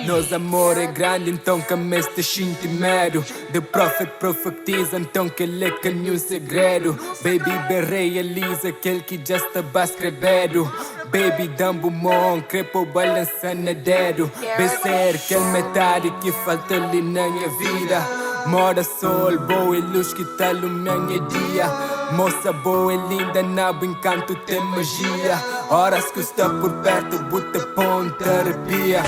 Nos amor é grande, então que mês te sinto medo. The Prophet profetiza, então que ele é nenhum segredo. Baby berrei Elisa, aquele que já estava escrevendo. Baby dambo mon, crepo balançando dedo. Bencer aquele metade que falta ali na minha vida. Mora sol, boa e luz que tá iluminando dia. Moça boa e linda, nabo encanto tem magia. Horas que está por perto, bota ponta arrepia.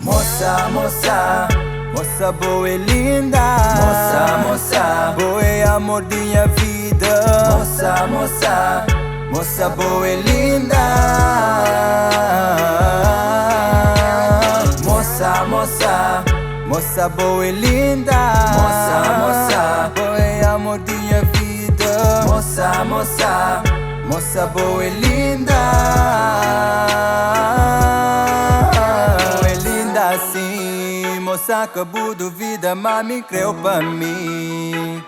Moça, moça, moça boa e linda. Moça, moça, boa é amor de minha vida. Moça, moça, moça boa e linda. Moça, moça, moça boa e linda. Moça, moça, boa é amor de minha vida. Moça, moça, moça boa e linda. Assim, moça acabou de vida, mami creu pra mim.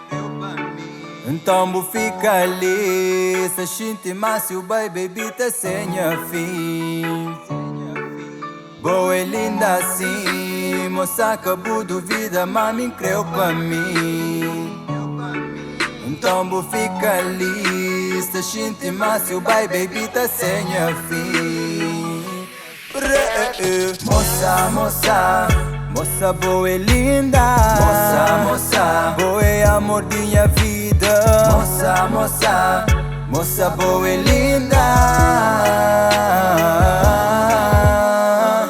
Então vou ficar ali, se sente mais o baby tá sem fim. Boa e linda assim, moça acabou de vida, mami creu pra mim. Então vou ficar ali, se sente mais o baby tá sem fim. Moça, moça, moça boa e linda. Moça, moça, boa é amor de minha vida. Moça, moça, moça boa e linda.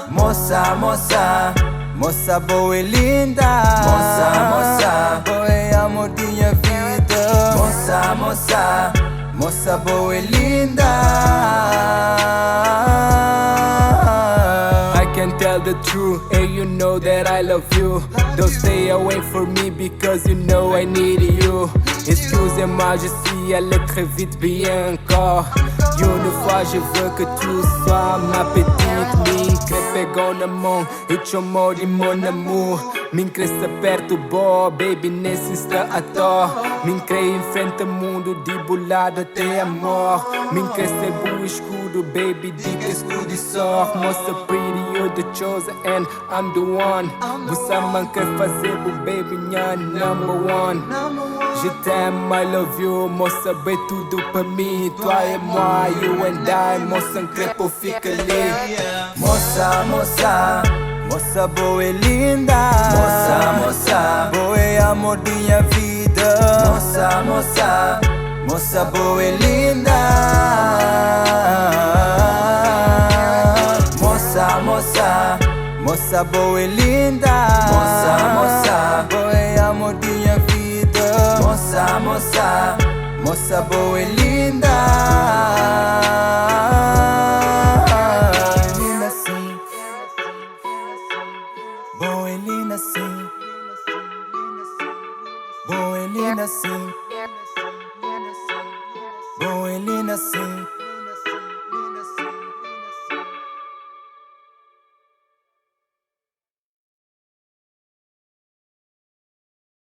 Moça, moça, moça boa e linda. Moça, moça, boa é amor de minha vida. Moça, moça, moça boa e linda. Tell the truth, and you know that I love you. Don't stay away from me because you know I need you. Excusez-moi, je suis allé très vite, bien encore. Une fois je veux que tu sois ma petite. Min pegou na mão e te chamou de mon amour. Min cresce perto, boa, baby, nesse insta à toa. Min crê enfrenta o mundo de bolado até a morte. Min cresce bu escudo, baby, dica escudo e só. Moça pretty, you're the chosen and I'm the one. Você man quer fazer, bu baby, minha number one. Je t'aime, I love you, moça, bem tudo pra mim. Toi et moi, you and I, moça, crepo fica ali. Moça, moça, moça boa e linda. Moça, moça, boa é amor de minha vida. Moça, moça, moça boa e linda. Moça, moça, moça boa e linda. Moça, moça, boa é amor de minha vida. Moça, moça, moça boa e linda. Linda sim, boa e linda sim, boa e linda sim, boa e linda sim.